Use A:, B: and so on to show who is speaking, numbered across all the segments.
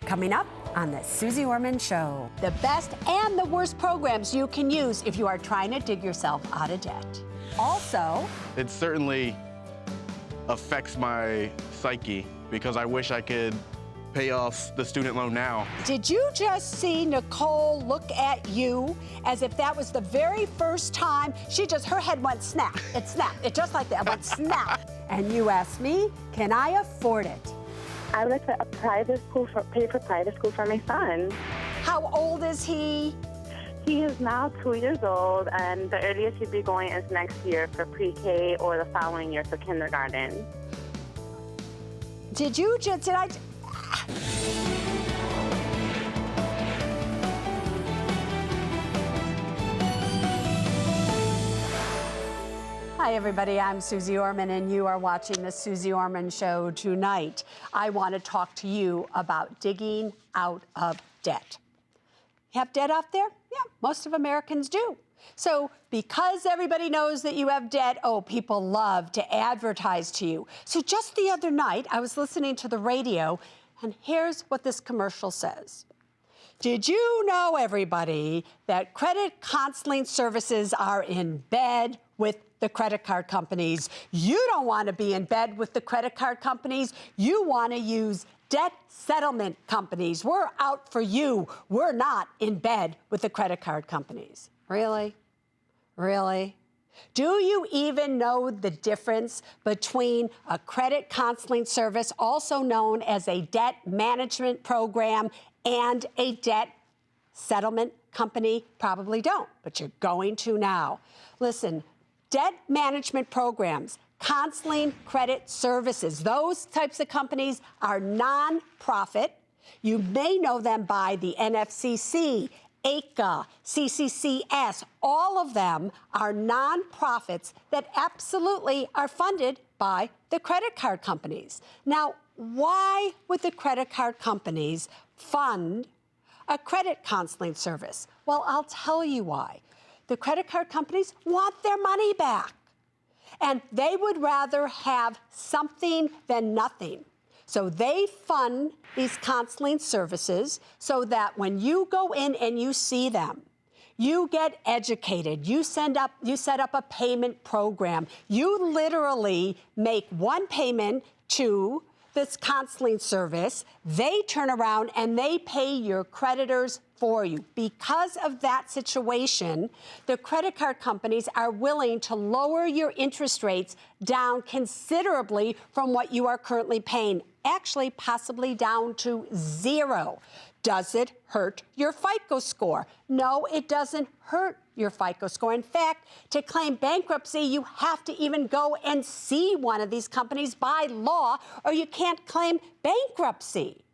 A: Coming up on the Suze Orman Show.
B: The best and the worst programs you can use if you are trying to dig yourself out of debt.
A: Also,
C: it certainly affects my psyche because I wish I could pay off the student loan now.
B: Did you just see Nicole look at you as if that was the very first time her head went snap. It snapped. It just like that went snap.
A: And you asked me, can I afford it?
D: I would like to pay for private school for my son.
B: How old is he?
D: He is now 2 years old, and the earliest he'd be going is next year for pre-K or the following year for kindergarten.
B: Hi, everybody. I'm Suze Orman, and you are watching the Suze Orman Show tonight. I want to talk to you about digging out of debt. You have debt out there? Yeah, most of Americans do. So because everybody knows that you have debt, people love to advertise to you. So just the other night, I was listening to the radio, and here's what this commercial says. Did you know, everybody, that credit counseling services are in bed with the credit card companies? You don't want to be in bed with the credit card companies. You want to use debt settlement companies. We're out for you. We're not in bed with the credit card companies. Really? Really? Do you even know the difference between a credit counseling service, also known as a debt management program, and a debt settlement company? Probably don't, but you're going to now. Listen, debt management programs, counseling credit services, those types of companies are nonprofit. You may know them by the NFCC, ACA, CCCS. All of them are nonprofits that absolutely are funded by the credit card companies. Now, why would the credit card companies fund a credit counseling service? Well, I'll tell you why. The credit card companies want their money back, and they would rather have something than nothing. So they fund these counseling services so that when you go in and you see them, you get educated, you set up a payment program. You literally make one payment to this counseling service. They turn around and they pay your creditors for you. Because of that situation, the credit card companies are willing to lower your interest rates down considerably from what you are currently paying, actually possibly down to zero. Does it hurt your FICO score? No, it doesn't hurt your FICO score. In fact, to claim bankruptcy, you have to even go and see one of these companies by law, or you can't claim bankruptcy.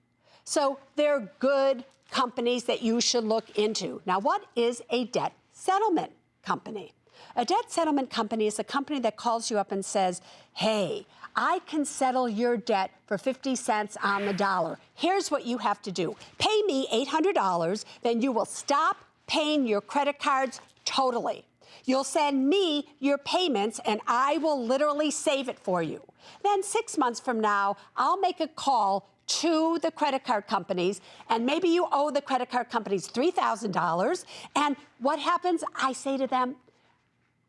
B: So they're good companies that you should look into. Now, what is a debt settlement company? A debt settlement company is a company that calls you up and says, hey, I can settle your debt for 50 cents on the dollar. Here's what you have to do. Pay me $800, then you will stop paying your credit cards totally. You'll send me your payments, and I will literally save it for you. Then 6 months from now, I'll make a call to the credit card companies, and maybe you owe the credit card companies $3,000. And what happens? I say to them,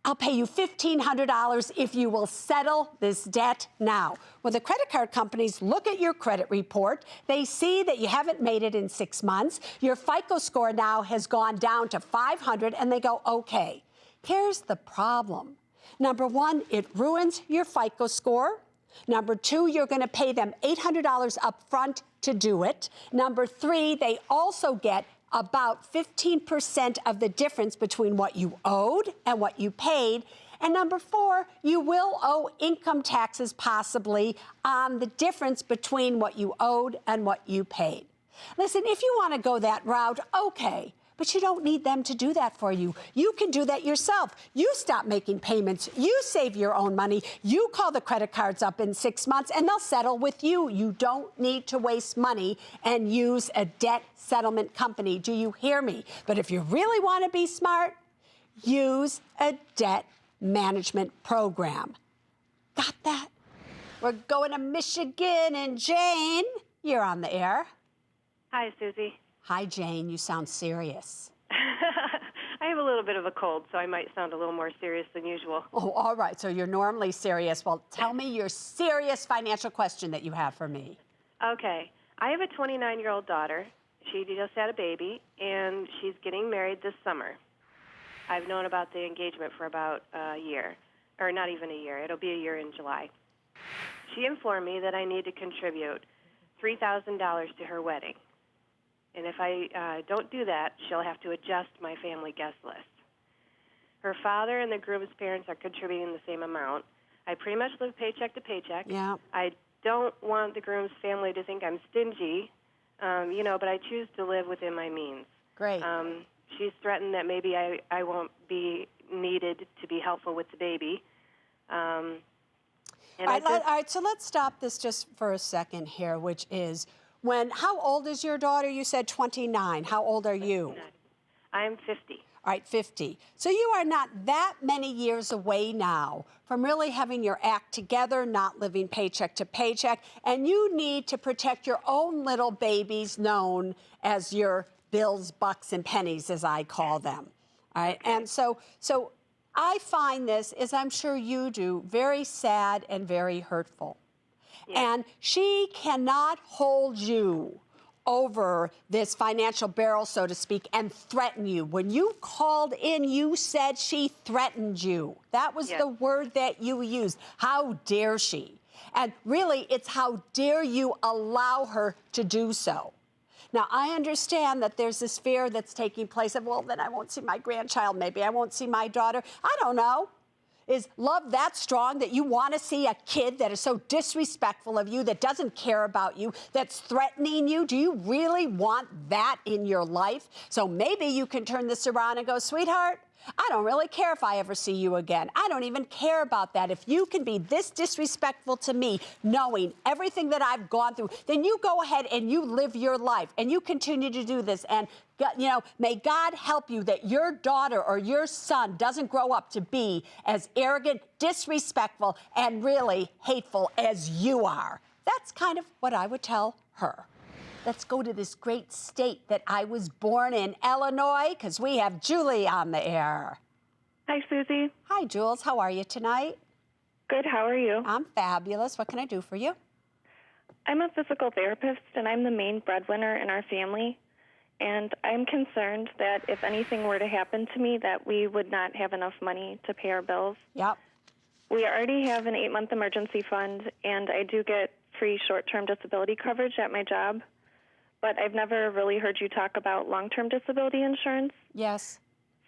B: I'll pay you $1,500 if you will settle this debt now. Well, the credit card companies look at your credit report. They see that you haven't made it in 6 months. Your FICO score now has gone down to 500, and they go, okay, here's the problem. Number one, it ruins your FICO score. Number two, you're going to pay them $800 up front to do it. Number three, they also get about 15% of the difference between what you owed and what you paid. And number four, you will owe income taxes possibly on the difference between what you owed and what you paid. Listen, if you want to go that route, okay. But you don't need them to do that for you. You can do that yourself. You stop making payments. You save your own money. You call the credit cards up in 6 months, and they'll settle with you. You don't need to waste money and use a debt settlement company. Do you hear me? But if you really want to be smart, use a debt management program. Got that? We're going to Michigan, and Jane, you're on the air.
E: Hi, Susie.
B: Hi, Jane. You sound serious.
E: I have a little bit of a cold, so I might sound a little more serious than usual.
B: Oh, all right. So you're normally serious. Well, tell me your serious financial question that you have for me.
E: Okay. I have a 29-year-old daughter. She just had a baby, and she's getting married this summer. I've known about the engagement for about a year, or not even a year. It'll be a year in July. She informed me that I need to contribute $3,000 to her wedding. And if I don't do that, she'll have to adjust my family guest list. Her father and the groom's parents are contributing the same amount. I pretty much live paycheck to paycheck.
B: Yeah.
E: I don't want the groom's family to think I'm stingy, but I choose to live within my means.
B: Great.
E: She's threatened that maybe I won't be needed to be helpful with the baby.
B: All right, so let's stop this just for a second here, which is how old is your daughter? You said 29. How old are you?
E: I'm 50.
B: All right, 50. So you are not that many years away now from really having your act together, not living paycheck to paycheck, and you need to protect your own little babies known as your bills, bucks, and pennies, as I call them. All right,
E: Okay.
B: and so I find this, as I'm sure you do, very sad and very hurtful.
E: Yes.
B: And she cannot hold you over this financial barrel, so to speak, and threaten you. When you called in, you said she threatened you. That was
E: Yes.
B: the word that you used. How dare she? And really, it's how dare you allow her to do so. Now, I understand that there's this fear that's taking place of, well, then I won't see my grandchild, maybe I won't see my daughter. I don't know. Is love that strong that you want to see a kid that is so disrespectful of you, that doesn't care about you, that's threatening you? Do you really want that in your life? So maybe you can turn this around and go, sweetheart, I don't really care if I ever see you again. I don't even care about that. If you can be this disrespectful to me, knowing everything that I've gone through, then you go ahead and you live your life and you continue to do this. And, may God help you that your daughter or your son doesn't grow up to be as arrogant, disrespectful, and really hateful as you are. That's kind of what I would tell her. Let's go to this great state that I was born in, Illinois, because we have Julie on the air.
D: Hi, Susie.
B: Hi, Jules. How are you tonight?
D: Good. How are you?
B: I'm fabulous. What can I do for you?
D: I'm a physical therapist, and I'm the main breadwinner in our family. And I'm concerned that if anything were to happen to me, that we would not have enough money to pay our bills.
B: Yep.
D: We already have an 8-month emergency fund, and I do get free short-term disability coverage at my job. But I've never really heard you talk about long-term disability insurance.
B: Yes.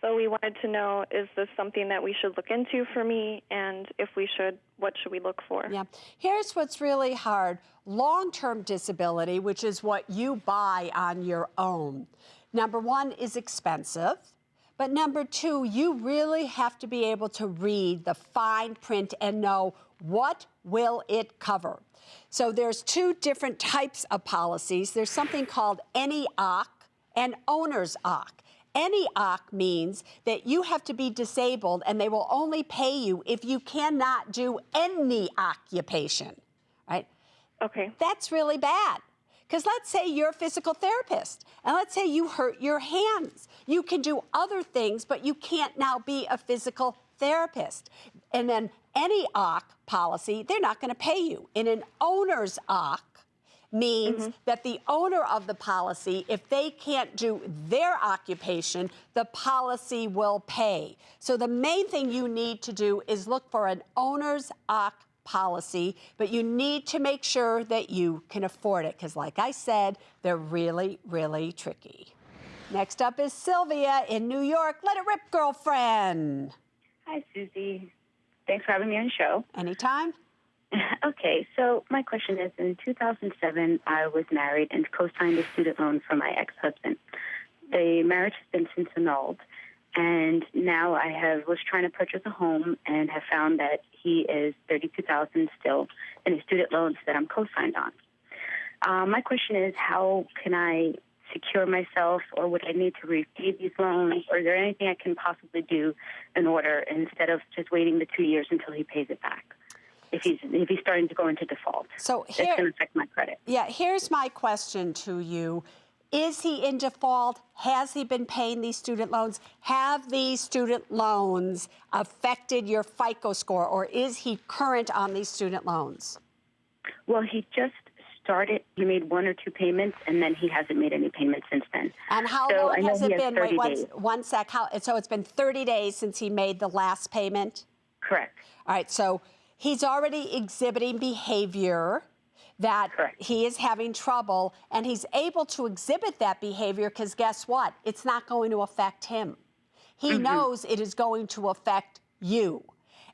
D: So we wanted to know, is this something that we should look into for me? And if we should, what should we look for?
B: Yeah. Here's what's really hard. Long-term disability, which is what you buy on your own, number one, is expensive. But number two, you really have to be able to read the fine print and know what will it cover. So there's two different types of policies. There's something called NEOC and owner's OC. NEOC means that you have to be disabled and they will only pay you if you cannot do any occupation, right?
D: Okay.
B: That's really bad. Because let's say you're a physical therapist, and let's say you hurt your hands. You can do other things, but you can't now be a physical therapist. And then any OC policy, they're not going to pay you. In an owner's OC means that the owner of the policy, if they can't do their occupation, the policy will pay. So the main thing you need to do is look for an owner's OC policy, but you need to make sure that you can afford it, because like I said, they're really, really tricky. Next up is Sylvia in New York. Let it rip, girlfriend.
F: Hi, Susie. Thanks for having me on the show.
B: Anytime.
F: Okay, so my question is, in 2007, I was married and co-signed a student loan for my ex-husband. The marriage has been since annulled, and now I was trying to purchase a home and have found that he is $32,000 still in his student loans that I'm co-signed on. My question is, how can I secure myself, or would I need to repay these loans, or is there anything I can possibly do in order, instead of just waiting the 2 years until he pays it back, if he's starting to go into default?
B: So
F: That's going to affect my credit.
B: Yeah, here's my question to you. Is he in default? Has he been paying these student loans? Have these student loans affected your FICO score, or is he current on these student loans?
F: Well, he just started. He made 1 or 2 payments, and then he hasn't made any payments since then.
B: And how
F: So
B: long
F: I know
B: has
F: he
B: it
F: has
B: been?
F: 30
B: Wait,
F: days.
B: one sec. So it's been 30 days since he made the last payment?
F: Correct.
B: All right, so he's already exhibiting behavior that
F: Correct.
B: he is having trouble, and he's able to exhibit that behavior because guess what? It's not going to affect him. He knows it is going to affect you.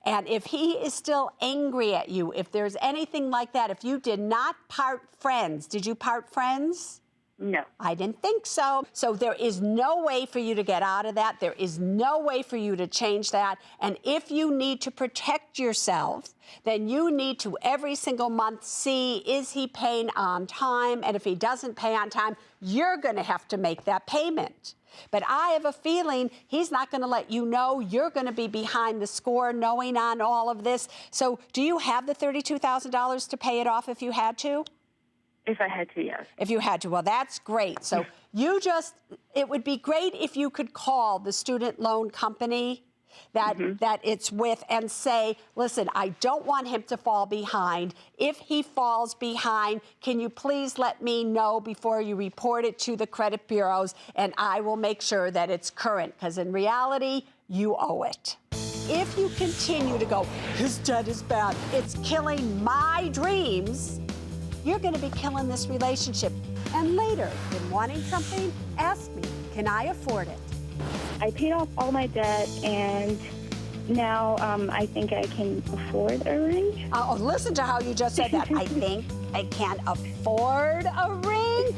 B: And if he is still angry at you, if there's anything like that, if you did not part friends, did you part friends?
F: No.
B: I didn't think so. So there is no way for you to get out of that. There is no way for you to change that. And if you need to protect yourself, then you need to every single month see, is he paying on time? And if he doesn't pay on time, you're going to have to make that payment. But I have a feeling he's not going to let you know. You're going to be behind the score knowing on all of this. So do you have the $32,000 to pay it off if you had to?
F: If I had to, yes.
B: If you had to, well, that's great. So it would be great if you could call the student loan company that it's with and say, listen, I don't want him to fall behind. If he falls behind, can you please let me know before you report it to the credit bureaus, and I will make sure that it's current, because in reality, you owe it. If you continue to go, his debt is bad, it's killing my dreams, you're going to be killing this relationship. And later, when wanting something, ask me, can I afford it?
G: I paid off all my debt, and now I think I can afford a ring.
B: Oh, listen to how you just said that. I think I can afford a ring.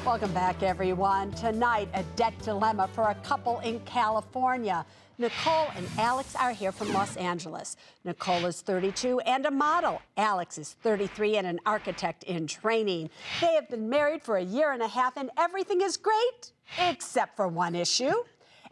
B: Welcome back, everyone. Tonight, a debt dilemma for a couple in California. Nicole and Alex are here from Los Angeles. Nicole is 32 and a model. Alex is 33 and an architect in training. They have been married for a year and a half, and everything is great, except for one issue: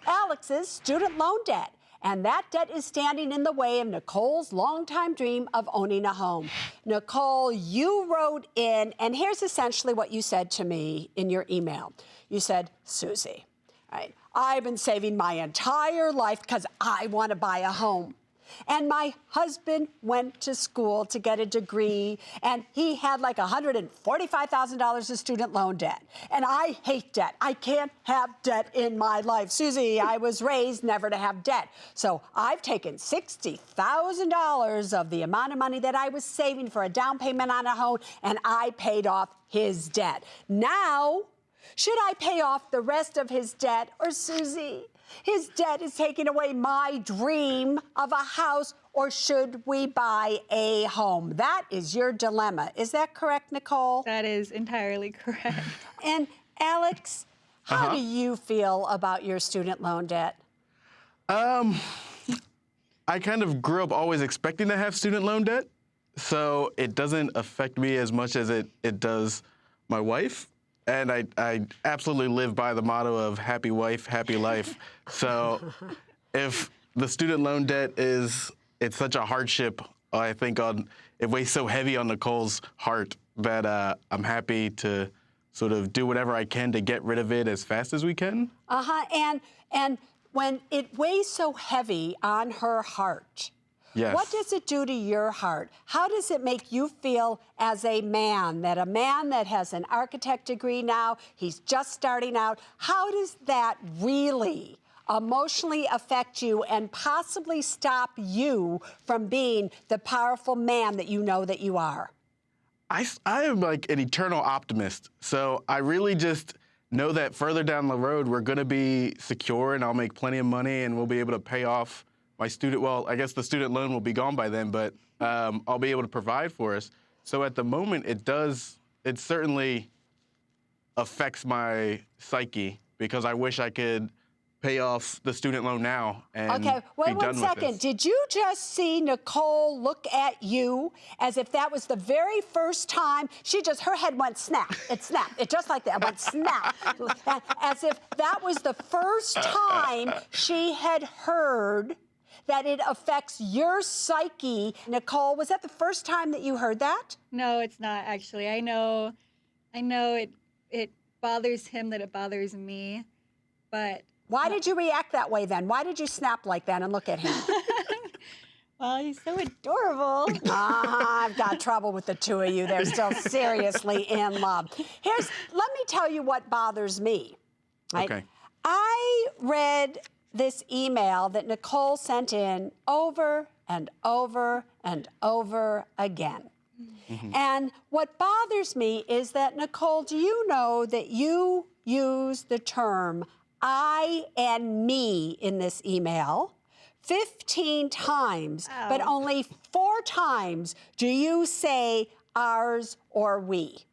B: Alex's student loan debt. And that debt is standing in the way of Nicole's longtime dream of owning a home. Nicole, you wrote in, and here's essentially what you said to me in your email. You said, Susie, right, I've been saving my entire life because I want to buy a home. And my husband went to school to get a degree, and he had like $145,000 of student loan debt. And I hate debt. I can't have debt in my life. Susie, I was raised never to have debt. So I've taken $60,000 of the amount of money that I was saving for a down payment on a home, and I paid off his debt. Now, should I pay off the rest of his debt, or Susie, his debt is taking away my dream of a house, or should we buy a home? That is your dilemma. Is that correct, Nicole?
H: That is entirely correct.
B: And Alex, how do you feel about your student loan debt?
C: I kind of grew up always expecting to have student loan debt, so it doesn't affect me as much as it does my wife. And I absolutely live by the motto of happy wife, happy life. So if the student loan debt it's such a hardship, I think it weighs so heavy on Nicole's heart that I'm happy to sort of do whatever I can to get rid of it as fast as we can.
B: And when it weighs so heavy on her heart,
C: yes.
B: What does it do to your heart? How does it make you feel as a man that has an architect degree now, he's just starting out, how does that really emotionally affect you and possibly stop you from being the powerful man that you know that you are?
C: I am like an eternal optimist, so I really just know that further down the road we're going to be secure, and I'll make plenty of money, and we'll be able to pay off my student, well, I guess the student loan will be gone by then, but I'll be able to provide for us. So at the moment, it certainly affects my psyche, because I wish I could pay off the student loan now and
B: okay, wait
C: be done
B: one second.
C: with this.
B: Did you just see Nicole look at you as if that was the very first time her head went snap. It snapped. It just like that. It went snap. As if that was the first time she had heard that it affects your psyche. Nicole, was that the first time that you heard that?
H: No, it's not actually. I know it bothers him that it bothers me, but
B: Why did you react that way then? Why did you snap like that and look at him?
H: well, he's so adorable.
B: I've got trouble with the two of you. They're still seriously in love. Let me tell you what bothers me. Right?
C: Okay.
B: I read this email that Nicole sent in over and over and over again. Mm-hmm. And what bothers me is that, Nicole, do you know that you use the term I and me in this email 15 times, but only 4 times do you say ours or we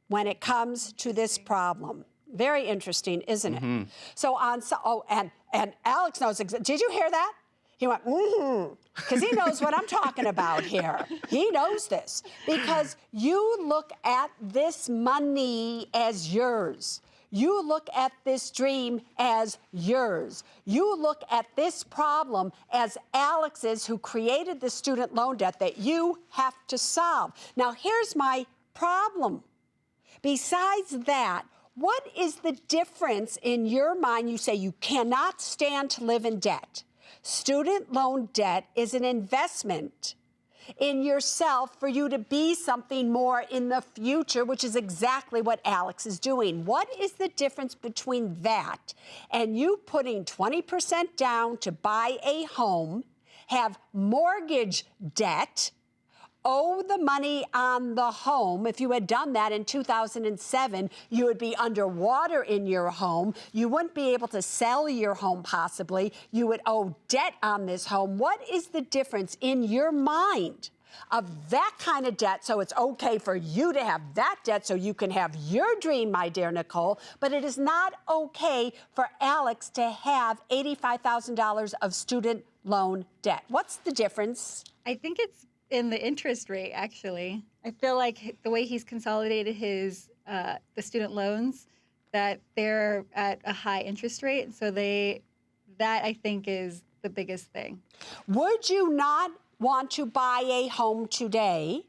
B: when it comes to this problem? Very interesting, isn't it? Mm-hmm. So and Alex knows. Did you hear that? He went, because he knows what I'm talking about here. He knows this because you look at this money as yours. You look at this dream as yours. You look at this problem as Alex's, who created the student loan debt that you have to solve. Now, here's my problem. Besides that, what is the difference in your mind? You say you cannot stand to live in debt. Student loan debt is an investment in yourself for you to be something more in the future, which is exactly what Alex is doing. What is the difference between that and you putting 20% down to buy a home, have mortgage debt, owe the money on the home? If you had done that in 2007, you would be underwater in your home. You wouldn't be able to sell your home possibly. You would owe debt on this home. What is the difference in your mind of that kind of debt? So it's okay for you to have that debt so you can have your dream, my dear Nicole, but it is not okay for Alex to have $85,000 of student loan debt. What's the difference?
H: I think it's in the interest rate, actually. I feel like the way he's consolidated his the student loans, that they're at a high interest rate. So that I think is the biggest thing.
B: Would you not want to buy a home today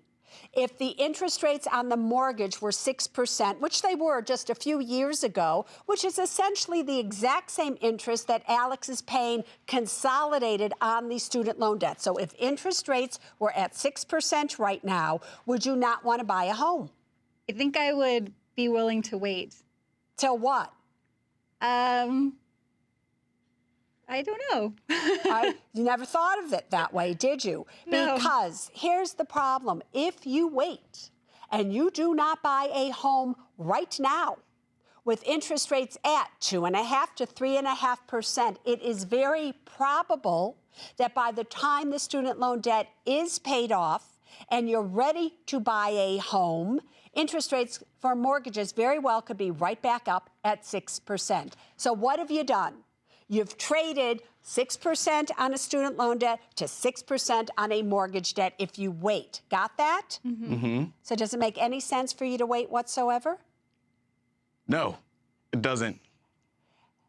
B: if the interest rates on the mortgage were 6%, which they were just a few years ago, which is essentially the exact same interest that Alex is paying consolidated on the student loan debt? So if interest rates were at 6% right now, would you not want to buy a home?
H: I think I would be willing to wait.
B: Till what?
H: I don't know.
B: You never thought of it that way, did you?
H: No.
B: Because here's the problem. If you wait and you do not buy a home right now with interest rates at 2.5% to 3.5%, it is very probable that by the time the student loan debt is paid off and you're ready to buy a home, interest rates for mortgages very well could be right back up at 6%. So what have you done? You've traded 6% on a student loan debt to 6% on a mortgage debt if you wait. Got that? Mm-hmm. Mm-hmm. So does it make any sense for you to wait whatsoever?
C: No, it doesn't.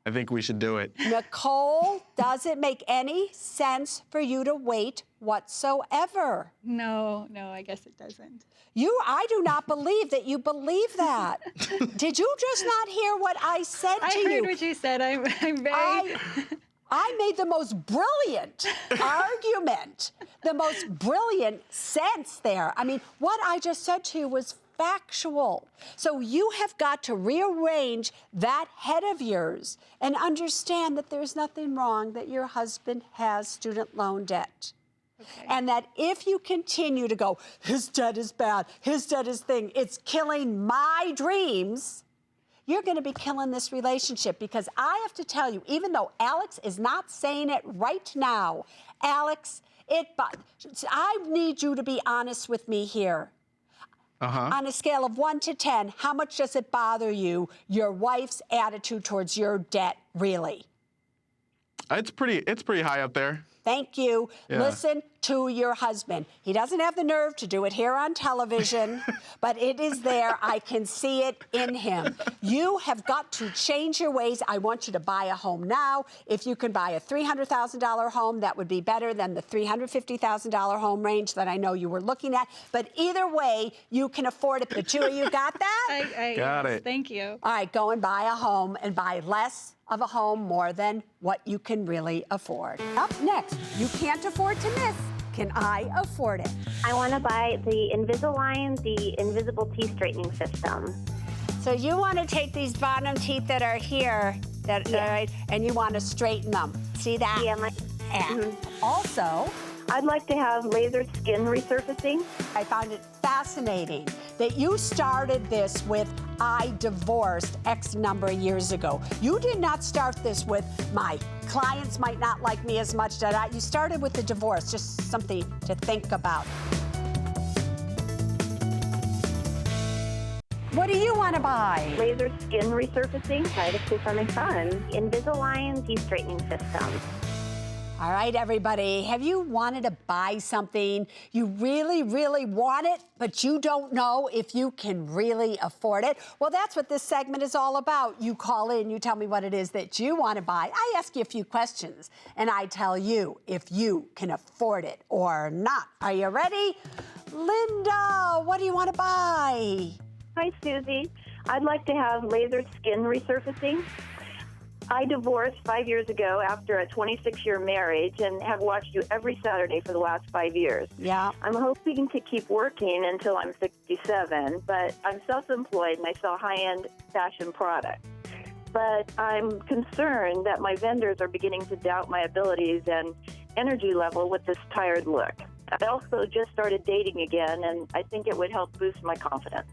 C: I think we should do it.
B: Nicole, does it make any sense for you to wait whatsoever?
H: No, I guess it doesn't.
B: I do not believe that you believe that. Did you just not hear what I said to you?
H: I heard what you said. I'm very...
B: I made the most brilliant argument, the most brilliant sense there. I mean, what I just said to you was factual. So you have got to rearrange that head of yours and understand that there's nothing wrong that your husband has student loan debt. Okay. And that if you continue to go, his debt is bad, his debt is thing, it's killing my dreams, you're going to be killing this relationship. Because I have to tell you, even though Alex is not saying it right now, Alex, I need you to be honest with me here. On a scale of 1 to 10, how much does it bother you, your wife's attitude towards your debt, really?
C: It's pretty high up there.
B: Thank you.
C: Yeah.
B: Listen, to your husband. He doesn't have the nerve to do it here on television, but it is there. I can see it in him. You have got to change your ways. I want you to buy a home now. If you can buy a $300,000 home, that would be better than the $350,000 home range that I know you were looking at. But either way, you can afford it. The two of you got that?
C: Got it.
H: Thank you.
B: All right, go and buy a home and buy less of a home, more than what you can really afford. Up next, you can't afford to miss. Can I afford it?
I: I want to buy the Invisalign, the invisible teeth straightening system.
B: So you want to take these bottom teeth that are here, all right, and you want to straighten them. See that?
I: Yeah,
B: And also,
I: I'd like to have laser skin resurfacing.
B: I found it fascinating that you started this with I divorced X number of years ago. You did not start this with my clients might not like me as much. You started with the divorce, just something to think about. What do you want to buy?
I: Laser skin resurfacing. Try to for my son. Invisalign teeth straightening system.
B: All right, everybody, have you wanted to buy something? You really, really want it, but you don't know if you can really afford it? Well, that's what this segment is all about. You call in, you tell me what it is that you want to buy. I ask you a few questions, and I tell you if you can afford it or not. Are you ready? Linda, what do you want to buy?
I: Hi, Susie. I'd like to have laser skin resurfacing. I divorced 5 years ago after a 26-year marriage and have watched you every Saturday for the last 5 years.
B: Yeah.
I: I'm hoping to keep working until I'm 67, but I'm self-employed and I sell high-end fashion products. But I'm concerned that my vendors are beginning to doubt my abilities and energy level with this tired look. I also just started dating again, and I think it would help boost my confidence.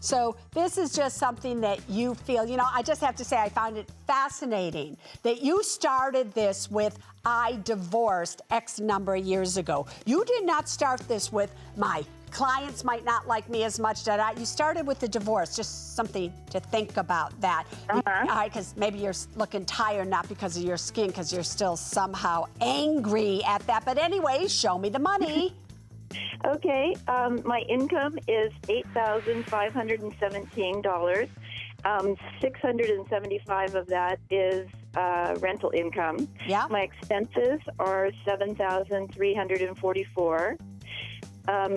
B: So this is just something that you feel, I just have to say I found it fascinating that you started this with I divorced X number of years ago. You did not start this with my clients might not like me as much. You started with the divorce, just something to think about that. All right, because maybe you're looking tired, not because of your skin, because you're still somehow angry at that. But anyway, show me the money.
I: Okay, my income is $8,517. $675 of that is rental income.
B: Yeah.
I: My expenses are $7,344.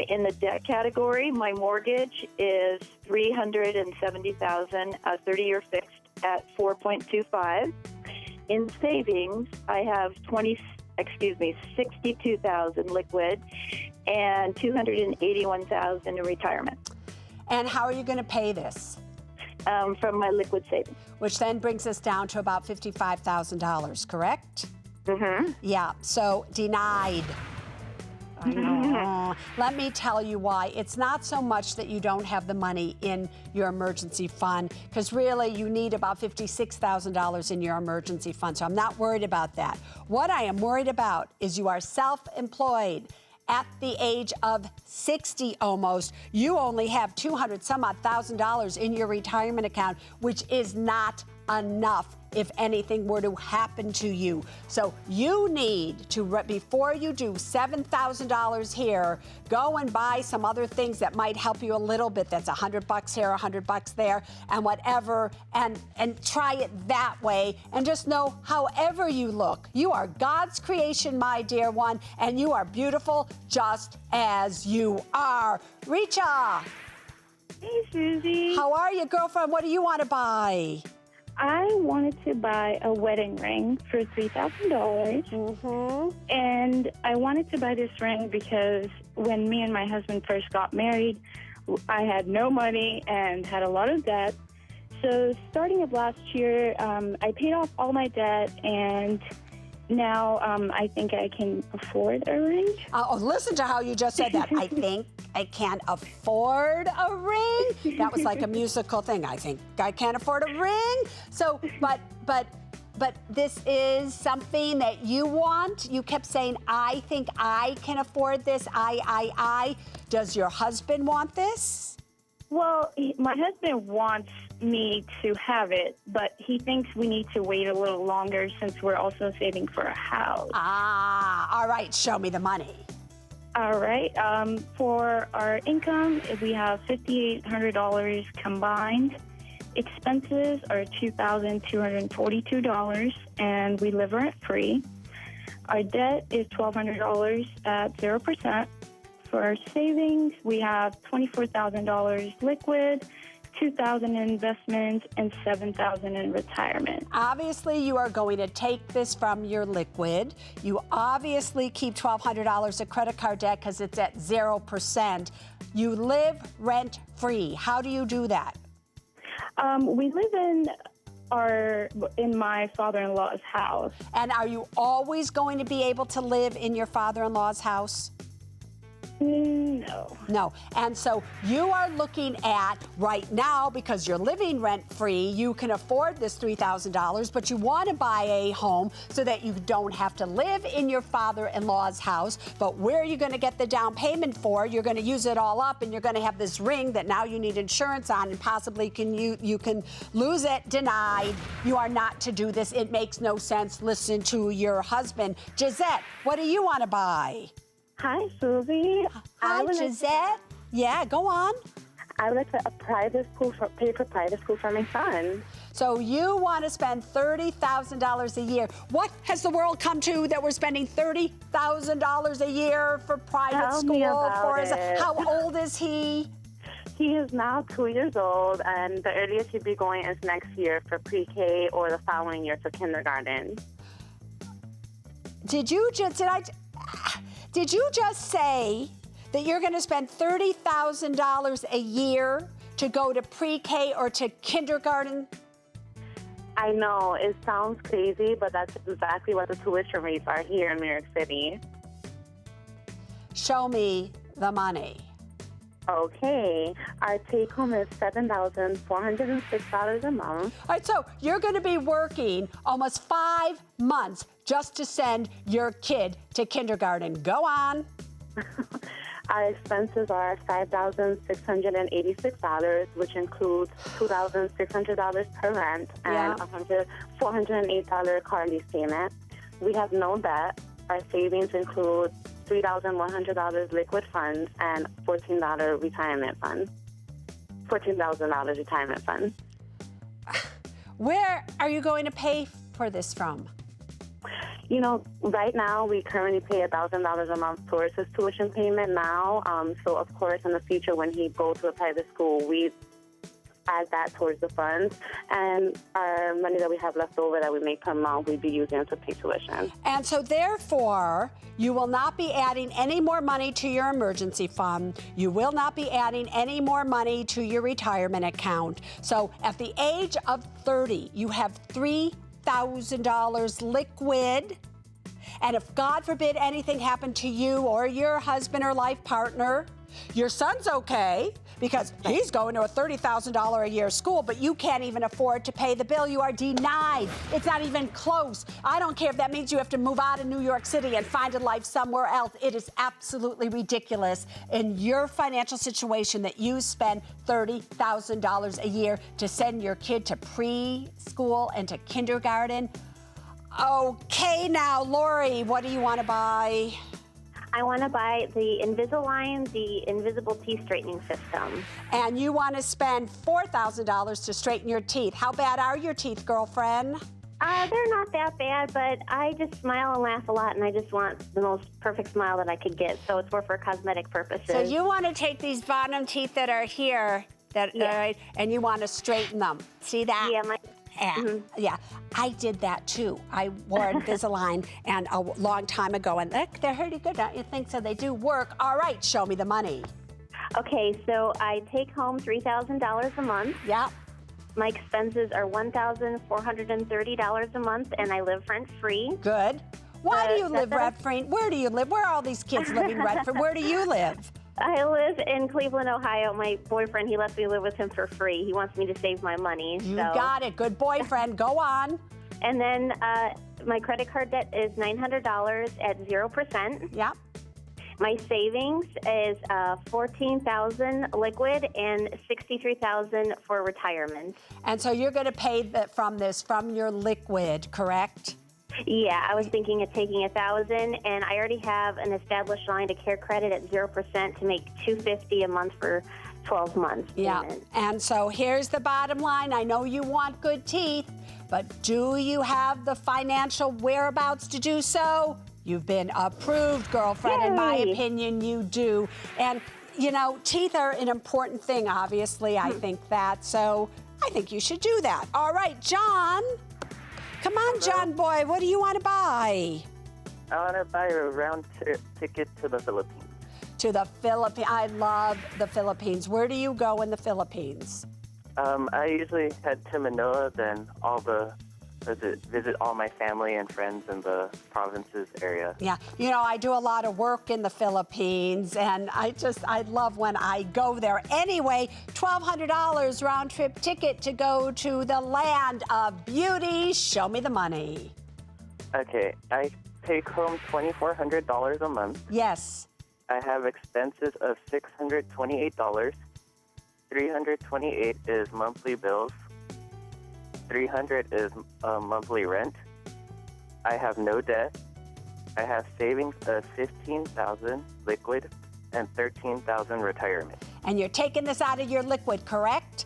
I: In the debt category, my mortgage is $370,000, 30-year fixed at 4.25. In savings, I have $62,000 liquid and $281,000 in retirement.
B: And how are you going to pay this?
I: From my liquid savings.
B: Which then brings us down to about $55,000, correct?
I: Mm-hmm.
B: Yeah, so denied. I know. Let me tell you why. It's not so much that you don't have the money in your emergency fund, because really you need about $56,000 in your emergency fund. So I'm not worried about that. What I am worried about is you are self-employed. At the age of 60 almost, you only have $200,000 in your retirement account, which is not enough if anything were to happen to you. So you need to, before you do $7,000 here, go and buy some other things that might help you a little bit. That's $100 here, $100 there, and whatever, and try it that way. And just know, however you look, you are God's creation, my dear one, and you are beautiful just as you are. Richa.
G: Hey, Susie.
B: How are you, girlfriend? What do you want to buy?
G: I wanted to buy a wedding ring for $3,000. And I wanted to buy this ring because when me and my husband first got married, I had no money and had a lot of debt. So starting of last year, I paid off all my debt, and now I think I can afford a ring.
B: Listen to how you just said that. I think I can't afford a ring. That was like a musical thing. I think I can't afford a ring. So, but this is something that you want. You kept saying, I think I can afford this. I. Does your husband want this?
G: Well, my husband wants me to have it, but he thinks we need to wait a little longer since we're also saving for a house.
B: Ah, all right, show me the money.
G: All right. For our income, we have $5,800 combined. Expenses are $2,242, and we live rent-free. Our debt is $1,200 at 0%. For our savings, we have $24,000 liquid, $2,000 in investments, and $7,000 in retirement.
B: Obviously, you are going to take this from your liquid. You obviously keep $1,200 of credit card debt because it's at 0%. You live rent-free. How do you do that?
G: We live in my father-in-law's house.
B: And are you always going to be able to live in your father-in-law's house?
G: No.
B: No. And so you are looking at right now, because you're living rent-free, you can afford this $3,000, but you want to buy a home so that you don't have to live in your father-in-law's house. But where are you going to get the down payment for? You're going to use it all up, and you're going to have this ring that now you need insurance on, and possibly you can lose it. Denied. You are not to do this. It makes no sense. Listen to your husband. Gisette, what do you want to buy?
J: Hi, Susie.
B: Hi, Gisette. Yeah, go on.
J: I would like to pay for private school for my son.
B: So you want to spend $30,000 a year. What has the world come to that we're spending $30,000 a year for private school?
J: Me about it.
B: How old is he?
J: He is now 2 years old, and the earliest he'd be going is next year for pre-K or the following year for kindergarten.
B: Did you just say that you're going to spend $30,000 a year to go to pre-K or to kindergarten?
J: I know, it sounds crazy, but that's exactly what the tuition rates are here in New York City.
B: Show me the money.
J: Okay, our take home is $7,406 a month.
B: All right, so you're going to be working almost 5 months just to send your kid to kindergarten. Go on.
J: Our expenses are $5,686, which includes $2,600 per rent and $408 car lease payment. We have no debt. Our savings include $3,100 liquid funds and $14,000 retirement fund. $14,000 retirement fund.
B: Where are you going to pay for this from?
J: You know, right now we currently pay $1,000 a month towards his tuition payment now. So of course, in the future, when he goes to a private school, we add that towards the funds, and our money that we have left over that we make per month, we'd be using to pay tuition.
B: And so therefore, you will not be adding any more money to your emergency fund. You will not be adding any more money to your retirement account. So at the age of 30, you have $3,000 liquid. And if God forbid anything happened to you or your husband or life partner, your son's okay because he's going to a $30,000 a year school, but you can't even afford to pay the bill. You are denied. It's not even close. I don't care if that means you have to move out of New York City and find a life somewhere else. It is absolutely ridiculous in your financial situation that you spend $30,000 a year to send your kid to preschool and to kindergarten. Okay, now, Lori, what do you want to buy?
K: I want to buy the Invisalign, the invisible teeth straightening system.
B: And you want to spend $4,000 to straighten your teeth. How bad are your teeth, girlfriend?
K: They're not that bad, but I just smile and laugh a lot, and I just want the most perfect smile that I could get. So it's more for cosmetic purposes.
B: So you want to take these bottom teeth that are here, and you want to straighten them. See that?
K: Yeah,
B: Yeah, I did that too. I wore Invisalign and a long time ago, and they're pretty good, don't you think? So they do work. All right, show me the money.
K: Okay, so I take home $3,000 a month.
B: Yeah.
K: My expenses are $1,430 a month, and I live rent-free.
B: Good. Why do you live rent-free? Where do you live? Where are all these kids living rent-free? Where do you live?
K: I live in Cleveland, Ohio. My boyfriend, he lets me live with him for free. He wants me to save my money.
B: You got it. Good boyfriend. Go on.
K: And then my credit card debt is $900 at 0%.
B: Yeah.
K: My savings is $14,000 liquid and $63,000 for retirement.
B: And so you're going to pay from your liquid, correct?
K: Yeah, I was thinking of taking $1,000, and I already have an established line to Care Credit at 0% to make $250 a month for 12 months.
B: Yeah,
K: payment.
B: and so here's the bottom line. I know you want good teeth, but do you have the financial whereabouts to do so? You've been approved, girlfriend.
K: Yay.
B: In my opinion, you do. And, you know, teeth are an important thing, obviously. I think that. So I think you should do that. All right, John. Come on, John boy. What do you want to buy?
L: I want to buy a round ticket to the Philippines.
B: To the Philippines. I love the Philippines. Where do you go in the Philippines?
L: I usually head to Manila, then visit all my family and friends in the provinces area.
B: Yeah, you know, I do a lot of work in the Philippines, and I love when I go there. Anyway, $1,200 round trip ticket to go to the land of beauty. Show me the money.
L: Okay, I take home $2,400 a month.
B: Yes.
L: I have expenses of $628. $328 is monthly bills. $300 is monthly rent. I have no debt. I have savings of $15,000 liquid and $13,000 retirement.
B: And you're taking this out of your liquid, correct?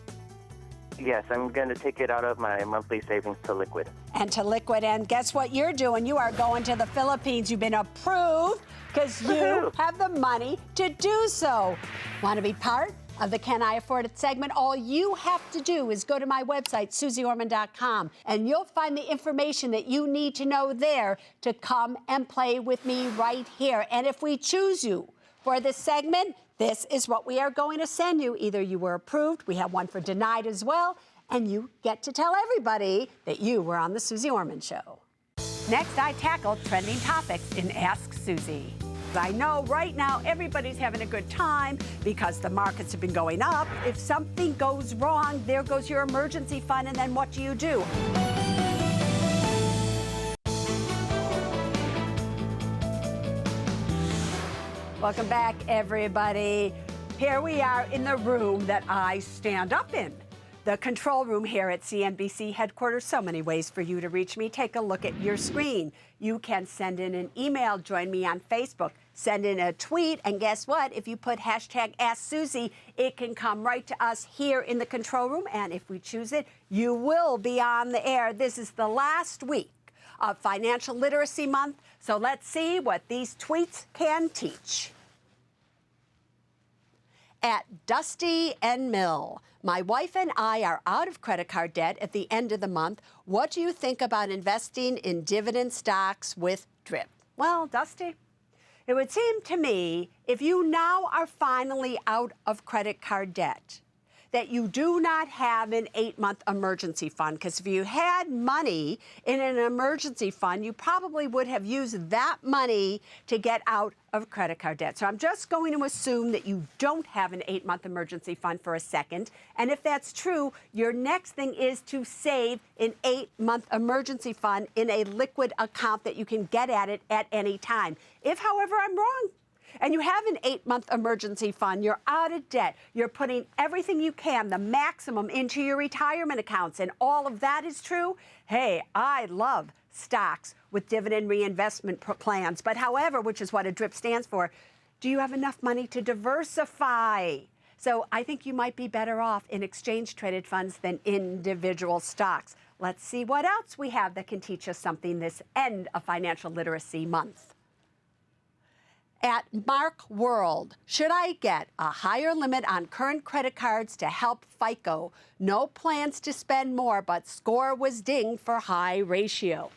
L: Yes, I'm going to take it out of my monthly savings to liquid.
B: And to liquid, and guess what you're doing? You are going to the Philippines. You've been approved because you have the money to do so. Want to be part of the Can I Afford It segment? All you have to do is go to my website, SuzeOrman.com, and you'll find the information that you need to know there to come and play with me right here. And if we choose you for this segment, this is what we are going to send you. Either you were approved, we have one for denied as well, and you get to tell everybody that you were on the Suze Orman Show. Next, I tackle trending topics in Ask Suze. I know right now everybody's having a good time because the markets have been going up. If something goes wrong, there goes your emergency fund, and then what do you do? Welcome back, everybody. Here we are in the room that I stand up in, the control room here at CNBC headquarters. So many ways for you to reach me. Take a look at your screen. You can send in an email, join me on Facebook, send in a tweet, and guess what? If you put hashtag Ask Suze, it can come right to us here in the control room, and if we choose it, you will be on the air. This is the last week of Financial Literacy Month, so let's see what these tweets can teach. At Dusty and Mill, my wife and I are out of credit card debt at the end of the month. What do you think about investing in dividend stocks with DRIP? Well, Dusty, it would seem to me if you now are finally out of credit card debt, that you do not have an 8-month emergency fund, because if you had money in an emergency fund, you probably would have used that money to get out of credit card debt. So I'm just going to assume that you don't have an 8-month emergency fund for a second. And if that's true, your next thing is to save an 8-month emergency fund in a liquid account that you can get at it at any time. If, however, I'm wrong, and you have an 8-month emergency fund, you're out of debt, you're putting everything you can, the maximum, into your retirement accounts, and all of that is true, hey, I love stocks with dividend reinvestment plans. But however, which is what a DRIP stands for, do you have enough money to diversify? So I think you might be better off in exchange-traded funds than individual stocks. Let's see what else we have that can teach us something this end of Financial Literacy Month. At Mark World, should I get a higher limit on current credit cards to help FICO? No plans to spend more, but score was dinged for high ratio.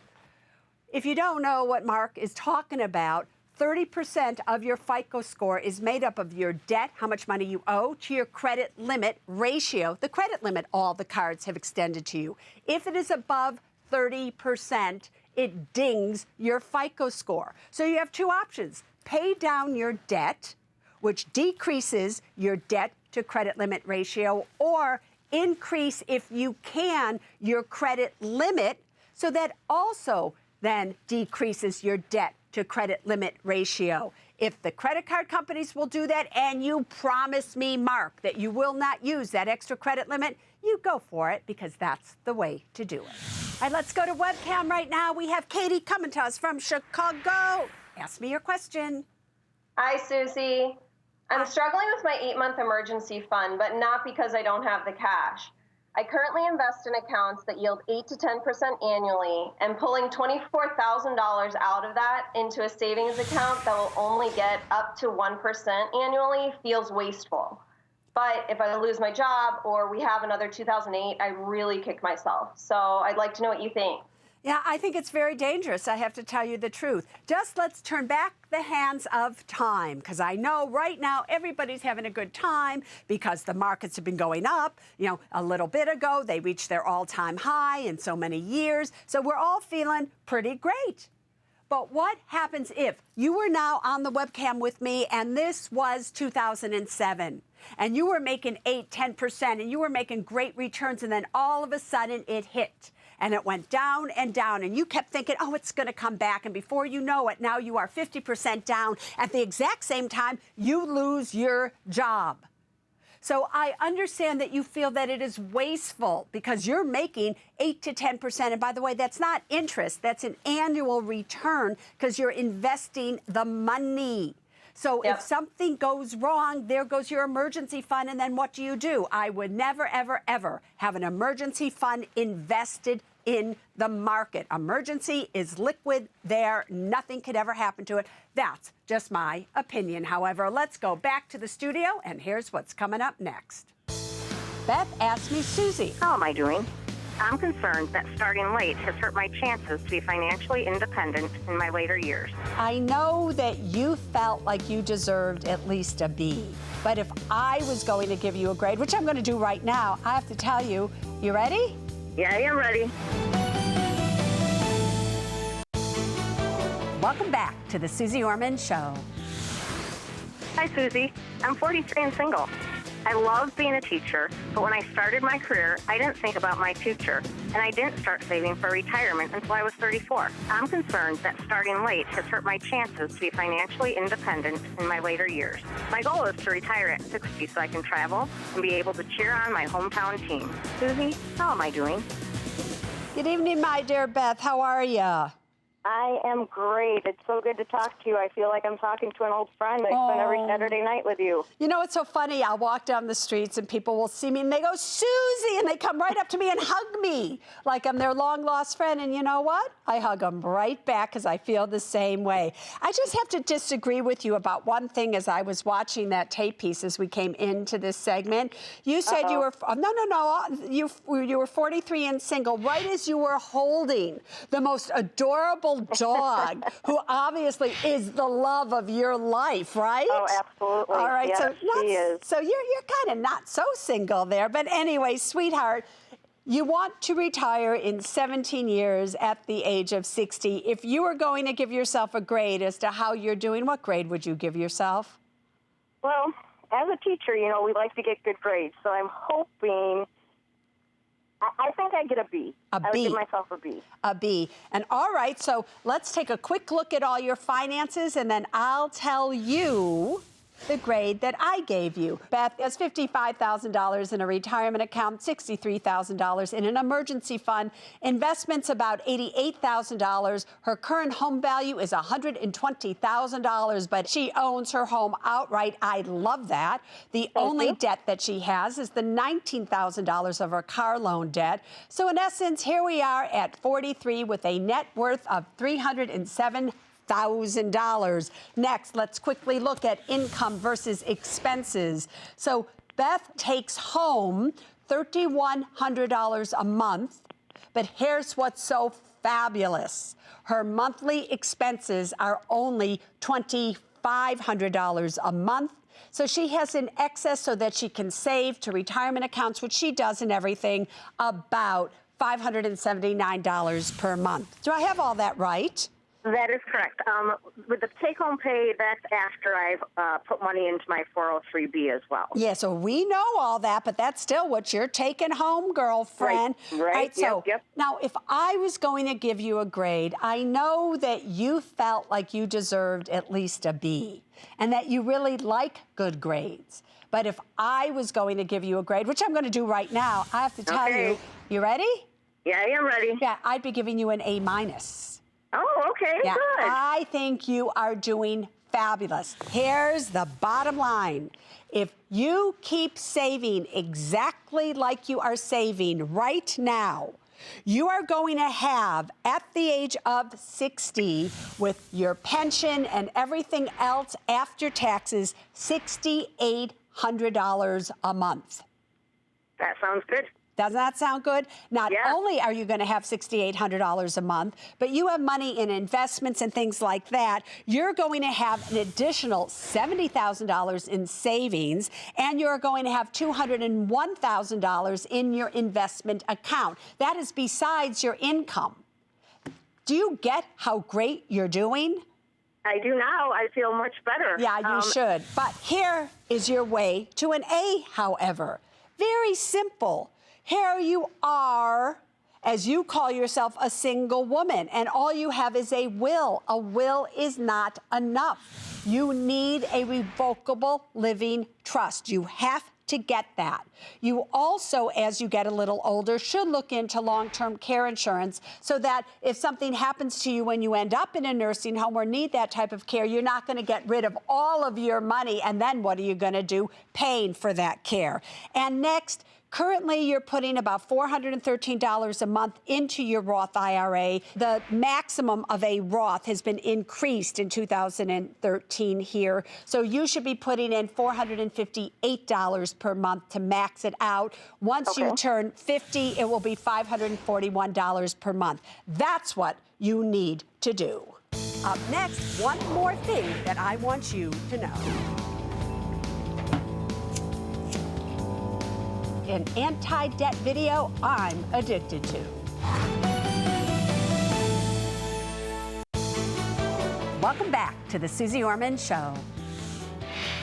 B: If you don't know what Mark is talking about, 30% of your FICO score is made up of your debt, how much money you owe, to your credit limit ratio, the credit limit all the cards have extended to you. If it is above 30%, it dings your FICO score. So you have two options. Pay down your debt, which decreases your debt to credit limit ratio, or increase, if you can, your credit limit, so that also then decreases your debt to credit limit ratio. If the credit card companies will do that, and you promise me, Mark, that you will not use that extra credit limit, you go for it, because that's the way to do it. All right, let's go to webcam right now. We have Katie coming to us from Chicago. Ask me your question.
M: Hi, Susie. I'm struggling with my 8-month emergency fund, but not because I don't have the cash. I currently invest in accounts that yield 8 to 10% annually, and pulling $24,000 out of that into a savings account that will only get up to 1% annually feels wasteful. But if I lose my job or we have another 2008, I really kick myself. So I'd like to know what you think.
B: Yeah, I think it's very dangerous, I have to tell you the truth. Just let's turn back the hands of time, because I know right now everybody's having a good time because the markets have been going up. You know, a little bit ago, they reached their all-time high in so many years. So we're all feeling pretty great. But what happens if you were now on the webcam with me and this was 2007 and you were making 8, 10% and you were making great returns, and then all of a sudden it hit and it went down and down, and you kept thinking, oh, it's going to come back, and before you know it, now you are 50% down. At the exact same time, you lose your job. So I understand that you feel that it is wasteful because you're making 8 to 10%. And by the way, that's not interest. That's an annual return because you're investing the money. So if something goes wrong, there goes your emergency fund. And then what do? I would never, ever, ever have an emergency fund invested in the market. Emergency is liquid there. Nothing could ever happen to it. That's just my opinion. However, let's go back to the studio, and here's what's coming up next. Beth asked me, Susie,
J: how am I doing? I'm concerned that starting late has hurt my chances to be financially independent in my later years.
B: I know that you felt like you deserved at least a B, but if I was going to give you a grade, which I'm going to do right now, I have to tell you, you ready?
J: Yeah, I am ready.
B: Welcome back to the Suze Orman Show.
J: Hi, Susie. I'm 43 and single. I love being a teacher, but when I started my career, I didn't think about my future, and I didn't start saving for retirement until I was 34. I'm concerned that starting late has hurt my chances to be financially independent in my later years. My goal is to retire at 60 so I can travel and be able to cheer on my hometown team. Susie, how am I doing?
B: Good evening, my dear Beth. How are you?
J: I am great. It's so good to talk to you. I feel like I'm talking to an old friend. I spend every Saturday night with you.
B: You know, it's so funny. I'll walk down the streets and people will see me and they go, Susie, and they come right up to me and hug me like I'm their long-lost friend. And you know what? I hug them right back because I feel the same way. I just have to disagree with you about one thing as I was watching that tape piece as we came into this segment. You said you were, you were 43 and single right as you were holding the most adorable dog who obviously is the love of your life, right?
J: Oh, absolutely.
B: All right,
J: yes, she is.
B: So you're kind of not so single there. But anyway, sweetheart, you want to retire in 17 years at the age of 60. If you were going to give yourself a grade as to how you're doing, what grade would you give yourself?
J: Well, as a teacher, you know, we like to get good grades. So I'm hoping... I think I'd get a B. I would give myself a B.
B: A B. And all right, so let's take a quick look at all your finances, and then I'll tell you the grade that I gave you. Beth has $55,000 in a retirement account, $63,000 in an emergency fund, investments about $88,000. Her current home value is $120,000, but she owns her home outright. I love that. The only debt that she has is the $19,000 of her car loan debt. So in essence, here we are at 43 with a net worth of $307,000. Next, let's quickly look at income versus expenses. So Beth takes home $3,100 a month, but here's what's so fabulous. Her monthly expenses are only $2,500 a month. So she has an excess so that she can save to retirement accounts, which she does and everything, about $579 per month. Do I have all that right?
J: That is correct. With the take-home pay, that's after I've put money into my 403B as well.
B: Yeah, so we know all that, but that's still what you're taking home, girlfriend.
J: Right.
B: So
J: Yep.
B: now, if I was going to give you a grade, I know that you felt like you deserved at least a B and that you really like good grades. But if I was going to give you a grade, which I'm going to do right now, I have to tell you ready?
J: Yeah, I am ready.
B: Yeah, I'd be giving you an A minus.
J: Oh, okay,
B: Yeah,
J: good.
B: I think you are doing fabulous. Here's the bottom line. If you keep saving exactly like you are saving right now, you are going to have, at the age of 60, with your pension and everything else after taxes, $6,800 a month.
J: That sounds good.
B: Doesn't that sound good? Not only are you going to have $6,800 a month, but you have money in investments and things like that. You're going to have an additional $70,000 in savings, and you're going to have $201,000 in your investment account. That is besides your income. Do you get how great you're doing?
J: I do now. I feel much better.
B: Yeah, you should. But here is your way to an A, however. Very simple. Here you are, as you call yourself, a single woman, and all you have is a will. A will is not enough. You need a revocable living trust. You have to get that. You also, as you get a little older, should look into long-term care insurance so that if something happens to you when you end up in a nursing home or need that type of care, you're not going to get rid of all of your money, and then what are you going to do? Paying for that care. And next, currently, you're putting about $413 a month into your Roth IRA. The maximum of a Roth has been increased in 2013 here. So you should be putting in $458 per month to max it out. Once you turn 50, it will be $541 per month. That's what you need to do. Up next, one more thing that I want you to know. An anti-debt video I'm addicted to. Welcome back to the Suze Orman Show.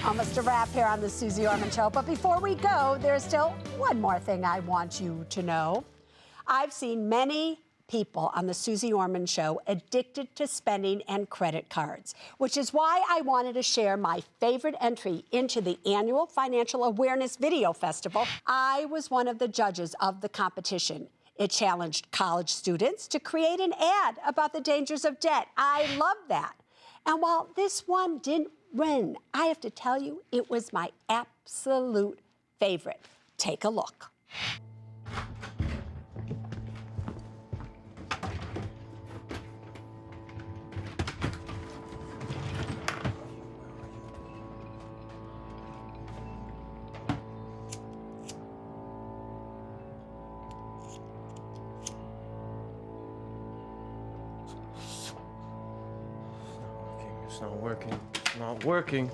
B: Almost a wrap here on the Suze Orman Show, but before we go, there's still one more thing I want you to know. I've seen many people on the Suze Orman Show addicted to spending and credit cards, which is why I wanted to share my favorite entry into the annual Financial Awareness Video Festival. I was one of the judges of the competition. It challenged college students to create an ad about the dangers of debt. I love that. And while this one didn't win, I have to tell you, it was my absolute favorite. Take a look.
N: It's not working. It's not working.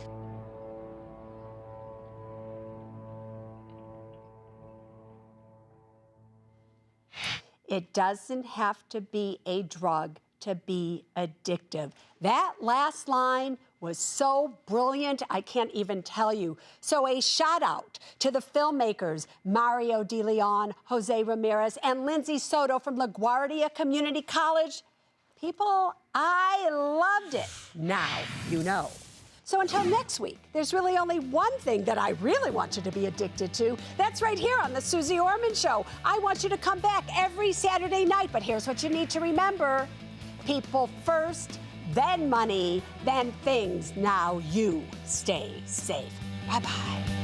B: It doesn't have to be a drug to be addictive. That last line was so brilliant, I can't even tell you. So a shout out to the filmmakers, Mario De Leon, Jose Ramirez, and Lindsay Soto from LaGuardia Community College. People, I loved it. Now you know. So until next week, there's really only one thing that I really want you to be addicted to. That's right here on the Suze Orman Show. I want you to come back every Saturday night, but here's what you need to remember. People first, then money, then things. Now you stay safe. Bye-bye.